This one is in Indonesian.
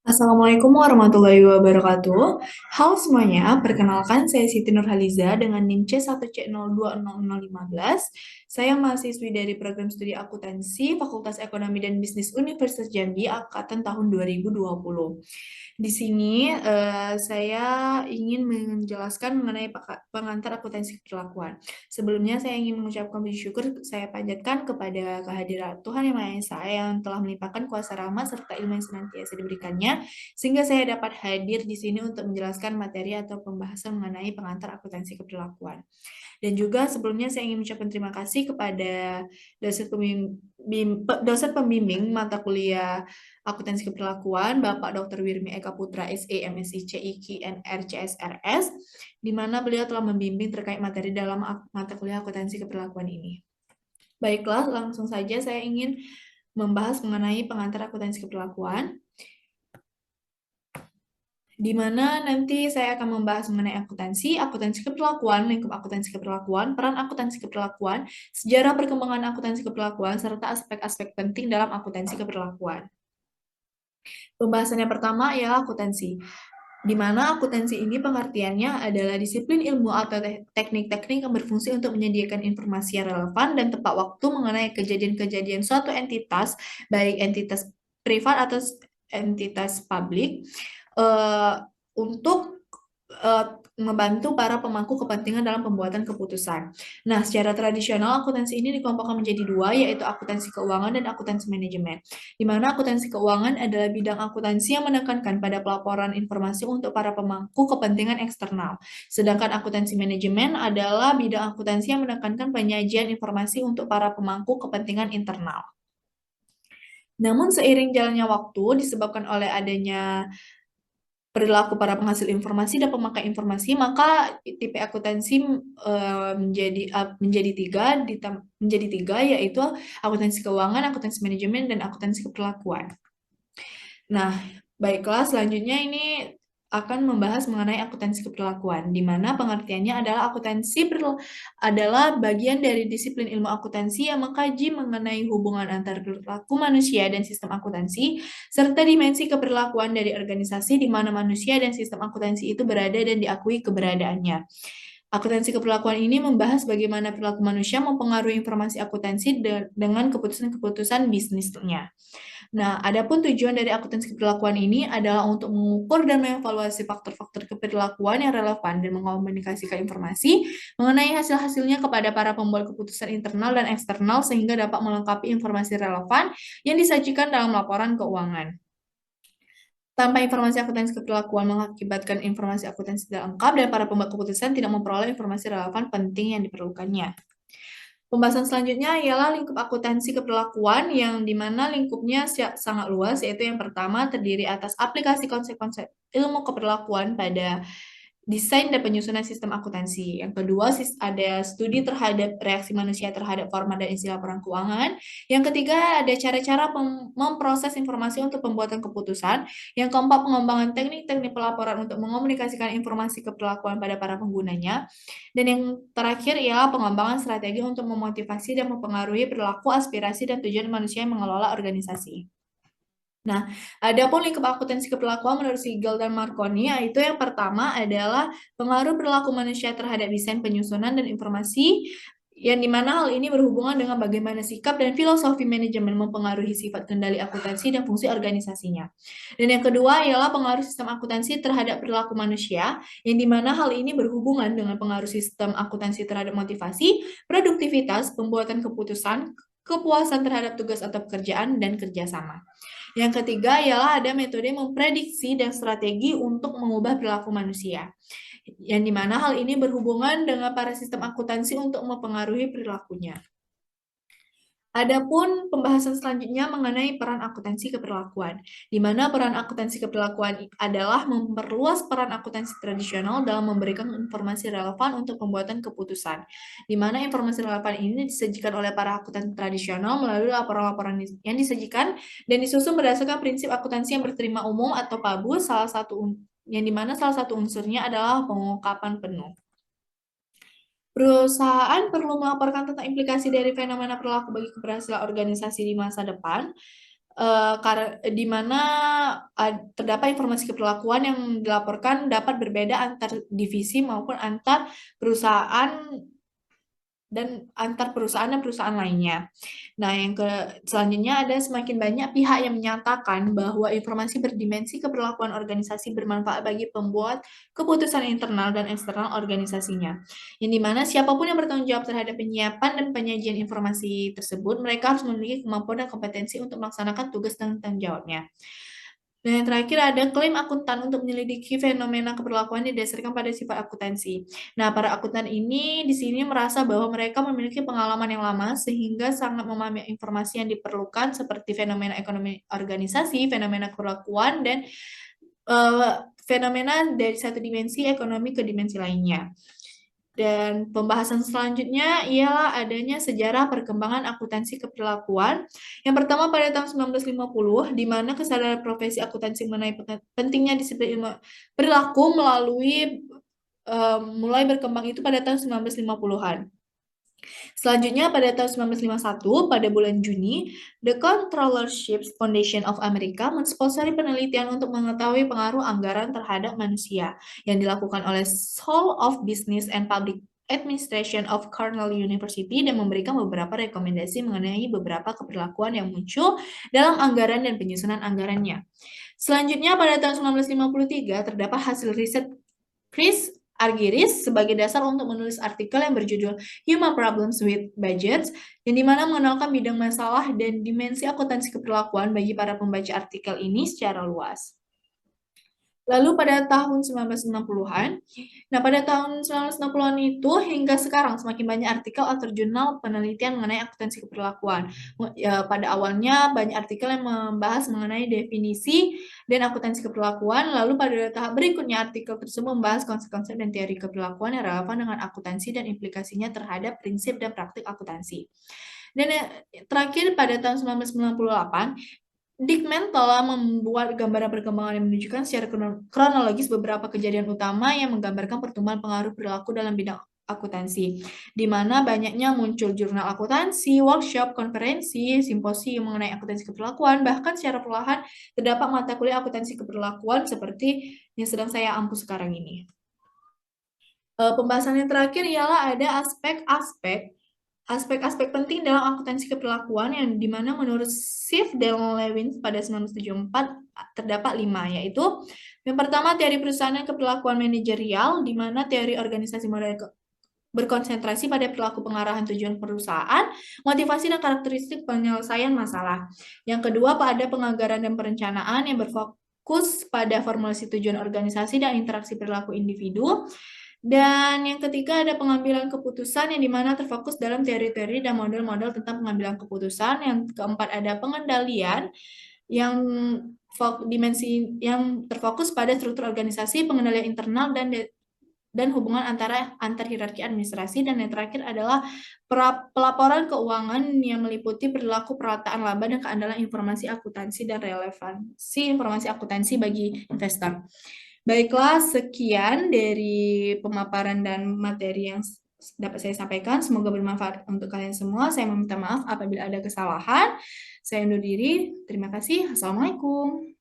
Assalamualaikum warahmatullahi wabarakatuh. Halo semuanya, perkenalkan saya Siti Nurhaliza dengan NIM C1C020015. Saya mahasiswi dari program studi akuntansi Fakultas Ekonomi dan Bisnis Universitas Jambi angkatan tahun 2020. Di sini saya ingin menjelaskan mengenai pengantar akuntansi keperlakuan. Sebelumnya saya ingin mengucapkan puji syukur saya panjatkan kepada kehadiran Tuhan Yang Maha Esa yang telah melimpahkan kuasa rahmat serta ilmu yang senantiasa diberikannya sehingga saya dapat hadir di sini untuk menjelaskan materi atau pembahasan mengenai pengantar akuntansi keperlakuan. Dan juga sebelumnya saya ingin mengucapkan terima kasih kepada dosen pembimbing mata kuliah Akuntansi Keperlakuan, Bapak Dr. Wirmi Eka Putra, SE, MSI, CIQ, NR, CSRS, di mana beliau telah membimbing terkait materi dalam mata kuliah Akuntansi Keperlakuan ini. Baiklah, langsung saja saya ingin membahas mengenai pengantar akuntansi keperlakuan, di mana nanti saya akan membahas mengenai akuntansi keperlakuan, lingkup akuntansi keperlakuan, peran akuntansi keperlakuan, sejarah perkembangan akuntansi keperlakuan, serta aspek-aspek penting dalam akuntansi keperlakuan. Pembahasan yang pertama ialah akuntansi, di mana akuntansi ini pengertiannya adalah disiplin ilmu atau teknik-teknik yang berfungsi untuk menyediakan informasi yang relevan dan tepat waktu mengenai kejadian-kejadian suatu entitas, baik entitas privat atau entitas publik, untuk eh, membantu para pemangku kepentingan dalam pembuatan keputusan. Nah, secara tradisional akuntansi ini dikelompokkan menjadi dua, yaitu akuntansi keuangan dan akuntansi manajemen. Di mana akuntansi keuangan adalah bidang akuntansi yang menekankan pada pelaporan informasi untuk para pemangku kepentingan eksternal. Sedangkan akuntansi manajemen adalah bidang akuntansi yang menekankan penyajian informasi untuk para pemangku kepentingan internal. Namun seiring jalannya waktu disebabkan oleh adanya perilaku para penghasil informasi dan pemakai informasi, maka tipe akuntansi menjadi tiga, yaitu akuntansi keuangan, akuntansi manajemen, dan akuntansi keperlakuan. Nah, baiklah, selanjutnya ini akan membahas mengenai akuntansi keperlakuan, di mana pengertiannya adalah adalah bagian dari disiplin ilmu akuntansi yang mengkaji mengenai hubungan antar perilaku manusia dan sistem akuntansi, serta dimensi keperlakuan dari organisasi di mana manusia dan sistem akuntansi itu berada dan diakui keberadaannya. Akuntansi keperlakuan ini membahas bagaimana perilaku manusia mempengaruhi informasi akuntansi dengan keputusan-keputusan bisnisnya. Nah, adapun tujuan dari akuntansi keperlakuan ini adalah untuk mengukur dan mengevaluasi faktor-faktor keperlakuan yang relevan dan mengkomunikasikan informasi mengenai hasil-hasilnya kepada para pembuat keputusan internal dan eksternal sehingga dapat melengkapi informasi relevan yang disajikan dalam laporan keuangan. Tanpa informasi akuntansi keperlakuan mengakibatkan informasi akuntansi tidak lengkap dan para pembuat keputusan tidak memperoleh informasi relevan penting yang diperlukannya. Pembahasan selanjutnya ialah lingkup akuntansi keperlakuan yang dimana lingkupnya sangat luas, yaitu yang pertama terdiri atas aplikasi konsep-konsep ilmu keperlakuan pada desain dan penyusunan sistem akuntansi. Yang kedua, ada studi terhadap reaksi manusia terhadap format dan isi laporan keuangan. Yang ketiga, ada cara-cara memproses informasi untuk pembuatan keputusan. Yang keempat, pengembangan teknik-teknik pelaporan untuk mengomunikasikan informasi keperlakuan pada para penggunanya. Dan yang terakhir ialah pengembangan strategi untuk memotivasi dan mempengaruhi perilaku, aspirasi, dan tujuan manusia yang mengelola organisasi. Nah, adapun lingkup akuntansi keperlakuan menurut Siegel dan Marconi, yaitu yang pertama adalah pengaruh perilaku manusia terhadap desain penyusunan dan informasi, yang dimana hal ini berhubungan dengan bagaimana sikap dan filosofi manajemen mempengaruhi sifat kendali akuntansi dan fungsi organisasinya. Dan yang kedua ialah pengaruh sistem akuntansi terhadap perilaku manusia, yang dimana hal ini berhubungan dengan pengaruh sistem akuntansi terhadap motivasi, produktivitas, pembuatan keputusan, kepuasan terhadap tugas atau pekerjaan, dan kerjasama. Yang ketiga ialah ada metode memprediksi dan strategi untuk mengubah perilaku manusia. Yang dimana hal ini berhubungan dengan para sistem akuntansi untuk mempengaruhi perilakunya. Adapun pembahasan selanjutnya mengenai peran akuntansi keperlakuan, di mana peran akuntansi keperlakuan adalah memperluas peran akuntansi tradisional dalam memberikan informasi relevan untuk pembuatan keputusan, di mana informasi relevan ini disajikan oleh para akuntan tradisional melalui laporan-laporan yang disajikan dan disusun berdasarkan prinsip akuntansi yang berterima umum atau PABU, yang dimana salah satu unsurnya adalah pengungkapan penuh. Perusahaan perlu melaporkan tentang implikasi dari fenomena perilaku bagi keberhasilan organisasi di masa depan. di mana terdapat informasi keperlakuan yang dilaporkan dapat berbeda antar divisi maupun antar perusahaan dan perusahaan lainnya. Nah, selanjutnya ada semakin banyak pihak yang menyatakan bahwa informasi berdimensi keperlakuan organisasi bermanfaat bagi pembuat keputusan internal dan eksternal organisasinya. Yang dimana siapapun yang bertanggung jawab terhadap penyiapan dan penyajian informasi tersebut, mereka harus memiliki kemampuan dan kompetensi untuk melaksanakan tugas dan tanggung jawabnya. Dan yang terakhir ada klaim akuntan untuk menyelidiki fenomena keperlakuan didasarkan pada sifat akuntansi. Nah, para akuntan ini di sini merasa bahwa mereka memiliki pengalaman yang lama sehingga sangat memahami informasi yang diperlukan seperti fenomena ekonomi organisasi, fenomena keperlakuan, dan fenomena dari satu dimensi ekonomi ke dimensi lainnya. Dan pembahasan selanjutnya ialah adanya sejarah perkembangan akuntansi keperlakuan. Yang pertama pada tahun 1950, di mana kesadaran profesi akuntansi mengenai pentingnya disiplin ilmu perilaku mulai berkembang itu pada tahun 1950-an. Selanjutnya pada tahun 1951, pada bulan Juni, The Controllership Foundation of America mensponsori penelitian untuk mengetahui pengaruh anggaran terhadap manusia yang dilakukan oleh School of Business and Public Administration of Cornell University dan memberikan beberapa rekomendasi mengenai beberapa keperlakuan yang muncul dalam anggaran dan penyusunan anggarannya. Selanjutnya pada tahun 1953 terdapat hasil riset Chris Argyris sebagai dasar untuk menulis artikel yang berjudul Human Problems with Budgets, yang dimana mengenalkan bidang masalah dan dimensi akuntansi keperlakuan bagi para pembaca artikel ini secara luas. Lalu pada tahun 1960-an, nah pada tahun 1960-an itu hingga sekarang semakin banyak artikel atau jurnal penelitian mengenai akuntansi keperlakuan. Pada awalnya banyak artikel yang membahas mengenai definisi dan akuntansi keperlakuan, lalu pada tahap berikutnya artikel tersebut membahas konsep-konsep dan teori keperlakuan yang relevan dengan akuntansi dan implikasinya terhadap prinsip dan praktik akuntansi. Dan terakhir pada tahun 1998, Dickman telah membuat gambaran perkembangan yang menunjukkan secara kronologis beberapa kejadian utama yang menggambarkan pertumbuhan pengaruh perilaku dalam bidang akuntansi, di mana banyaknya muncul jurnal akuntansi, workshop, konferensi, simposium mengenai akuntansi keperlakuan, bahkan secara perlahan terdapat mata kuliah akuntansi keperlakuan seperti yang sedang saya ampu sekarang ini. Pembahasan yang terakhir ialah ada aspek-aspek penting dalam akuntansi keperlakuan yang dimana menurut Schiff dan Lewin pada 1974 terdapat 5, yaitu yang pertama teori perusahaan dan keperlakuan manajerial, di mana teori organisasi model berkonsentrasi pada perilaku pengarahan tujuan perusahaan, motivasi dan karakteristik penyelesaian masalah. Yang kedua pada penganggaran dan perencanaan yang berfokus pada formulasi tujuan organisasi dan interaksi perilaku individu. Dan yang ketiga ada pengambilan keputusan yang dimana terfokus dalam teori-teori dan model-model tentang pengambilan keputusan. Yang keempat ada pengendalian yang dimensi yang terfokus pada struktur organisasi, pengendalian internal dan hubungan antar hierarki administrasi. Dan yang terakhir adalah pelaporan keuangan yang meliputi perilaku perataan laba dan keandalan informasi akuntansi dan relevansi informasi akuntansi bagi investor. Baiklah, sekian dari pemaparan dan materi yang dapat saya sampaikan. Semoga bermanfaat untuk kalian semua. Saya meminta maaf apabila ada kesalahan. Saya undur diri. Terima kasih. Assalamualaikum.